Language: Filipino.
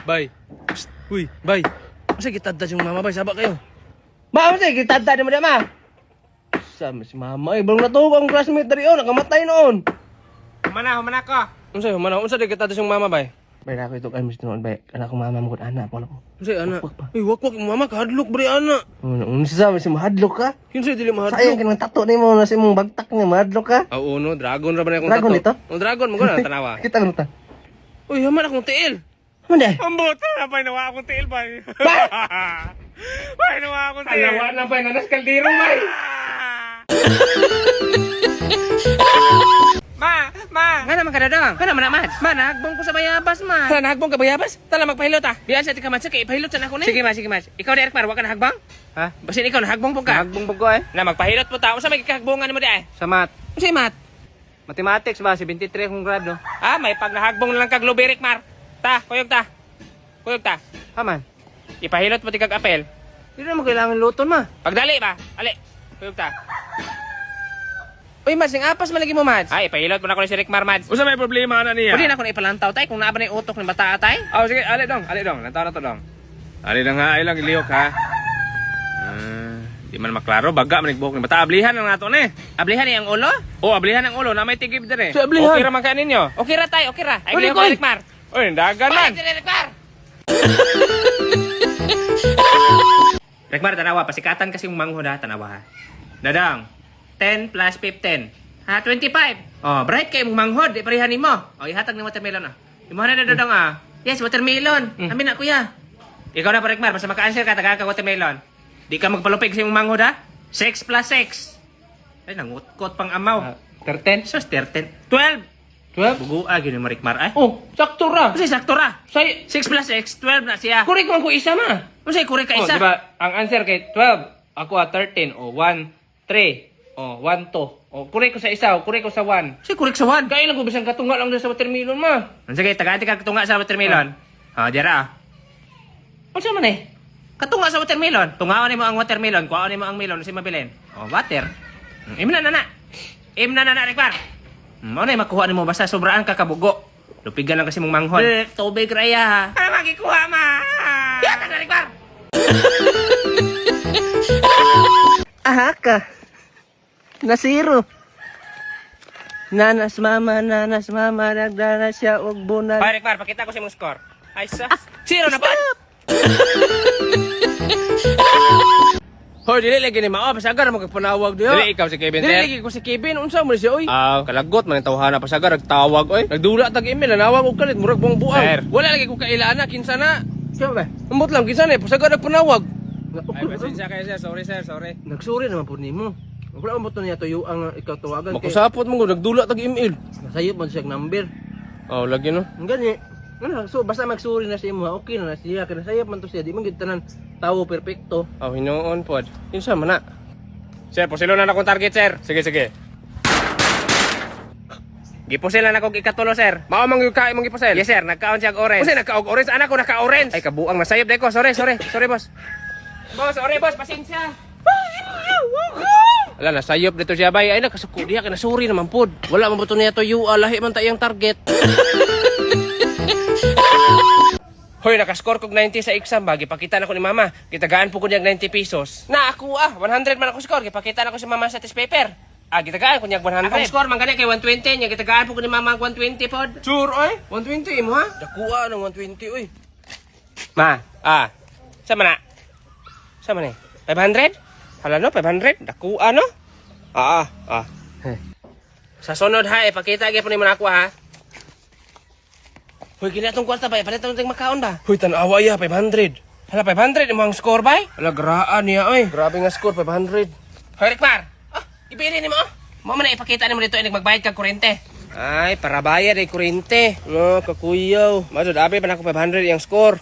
Bay. Psst. Uy, bay. Masa kita yung mama bay, sabak kayo. Ba, ano sa'yo? Kitadta naman niya, ma. Sama si mama eh. Belum natuwa ang classmate dari nakamatay noon. Humana ko. Unsa yo, mana unsa di kita yung mama bay? Bay na ako ito kay Mr. Noon, bay. Anak ko mama mo kung anak ko. Unsa anak? Uy, wakwak mama kahadlok bari anak. Unsa sa mahadlok ka? Kinsa dili mahadlok? Sayang kinang tato ni mo na si mong bagtak niya, mahadlok ka. Oo no, dragon ra ba na akong Dragon tato? ito? Oh, dragon mo na tanawa. Kita ko ta. Uy, haman akong tiil. Ano dai? Ambot na bay nawa akong tiil bay. Ba? Bay nawa akong tiil. Alawa na bay nanas kaldero bay. Ma. Nga naman ka dadang. Nga naman naman. Ma, nahagbong ko sa bayabas, ma. Hala, nahagbong ka bayabas? Tala, magpahilot ah. Biyan sa tika matsa, kay ipahilot sa nako ni. Sige, ma. Ikaw ni Erkmar, wag ka nahagbang? Ha? Basin ikaw, nahagbong po ka. Nagbong ko eh. Na, magpahilot po ta. Usa may kikahagbongan mo di ay? Sa math. Usa mat? Mathematics ba? 73 akong grado. Ah, may pag nahagbong na lang kag lubi, Erkmar. Ta, kuyog ta. Haman. Ipahilot po ti kag apel. Hindi naman kailangan luton ma. Pagdali ba? Ali. Kuyog ta. Uy, Mads, yung apas malagi mo, Mads. Ay, ipahilot mo na ko ni si Erkmar, Mads. Usa may problema na niya? Pwede na ako na ipalantaw, tay, kung naaba na yung utok ng bata, tay. Oh, sige, ali dong. Nantaw na to dong. Ali lang ha, ay lang iliyok ha. Di man maklaro, baga man nagbuhok ng bata. Ablihan lang nato ni. Ablihan ni ang ulo? Oh, ablihan ang ulo na may tigib dire. Sa ablihan? Okay ra man ka ninyo. Okay ra, tay, okay ra. Ay, Uli, liho koy. ko, Erkmar. Oy, dagan man. Balik, Erkmar! Rekmar, tanawa. Pasikatan kasi yung manghod ha. Tanawa ha. Dadang, 10 plus 15. Ha, 25. Oh, bright kayo mong manghod. Di parihan mo. Oh, ihatag ng watermelon ah. Imuha na dadang ah. Yes, watermelon. Amin na, kuya. Ikaw na pa, Rekmar. Basta maka-answer ka, taga ka watermelon. Di ka magpalupig sa yung manghod ha. 6 plus 6. Ay, nangutkot pang amaw. 13? Sus, 13. 12. 12? Bugua, gini mo, Rekmar. Ay, Oh, sakto ra. kasi sakto ra. Say, 6 plus 6, 12 na siya. korek man ko isa ma. Kasi kurek ka Oh, isa. di ba? Ang answer kay 12. Ako 13. O, 1, 3. O, 1, 2. O, kurek ko sa isa. O, kurek ko sa 1. Kasi kurek sa 1. Kaya lang ko bisang katunga lang doon sa watermelon ma. Sige, tagati ka katunga sa watermelon. Ah, dira. Unsa man eh? Katunga sa watermelon. Tungaon mo ang watermelon, kuhaon mo ang melon, si mabilin. Oh, water. Imna na. Imna na, Rekmar. Mo na makuha nimo basta sobraan ka kabugo. Lupigan lang kasi mong manghod. Tubig raya ha. Ano makikuha ma? Yata na, Rekmar. Aha ka. Nasiro. Nanas mama, nagdala siya og bunan. Ay, Rekmar, pakita ko sa mong score. Ay, sa. Zero na ba? Hoy, dili lagi ni mao, pasagar mo kagpanawag diyo. Dili ikaw si Kevin, Dili sir. lagi ko si Kevin, unsa mo siya oy? Kalagot man ang tawhana pa sagar nagtawag oy. Nagdula tag email, nanawag og kalit murag buang buang. Sir. Wala lagi ko kailana kinsa na. Siya ba? Ambot lang kinsa na, pasagar nagpanawag. Ay, pasensya kayo sir. Sorry. Nagsuri naman po nimo. Wala mo to niya tuyo ang ikaw tawagan kay. Makusapot mo nagdula tag email. Nasayop man siya number. Oh, lagi no. Ang gani. Ano, so basta magsuri na siya mo, okay na siya. Kaya nasayop man to siya, di man gid tanan tawo perpekto. Oh, hinuon pod. Kinsa man na? Sir, posilo na akong target sir. Sige. Gipusil na ako ikatulo, sir. Mao mang yung kain mong ipasel. Yes, sir. Nagkaon siya orange. Kasi nagka-orange, anak ko naka-orange. Ay, kabuang nasayop deko. Sorry, boss. Sorry boss, pasensya. Ala, nasayop dito siya, bay. Ay, nakasuko diha. Kinasuri naman pod. Wala man buto niya to yu. Lahi man tayong target. Hoy, nakascore kog 90 sa exam ba? Gipakita na ko ni mama. Gitagaan po ko niyag 90 pesos. Na ako 100 man ako score. Gipakita na ko si mama sa test paper. Gitagaan ko niyag 100. Akong score man gani kay 120 niya. Gitagaan po ko ni mama 120 pod. Sure oy. 120 mo ha? Dakuha ng 120 oy. Ma, sama na. 500? Hala no, 500? Dakuha no? Sa sunod ha, ipakita gyud po ni mo nako ha. Hoy, gini atong kwarta ba? Palit atong makaon ba? Hoy, tanawa ya 500. Hala 500 imong score bay? Hala graan niya oy. Grabe nga score 500. Hoy, Rekmar. Ipili nimo. Mo man na ipakita nimo dito inig magbayad kag kuryente. Ay, para bayad ay kuryente. No, kakuyaw. Masud abi pa nako 500 yang score.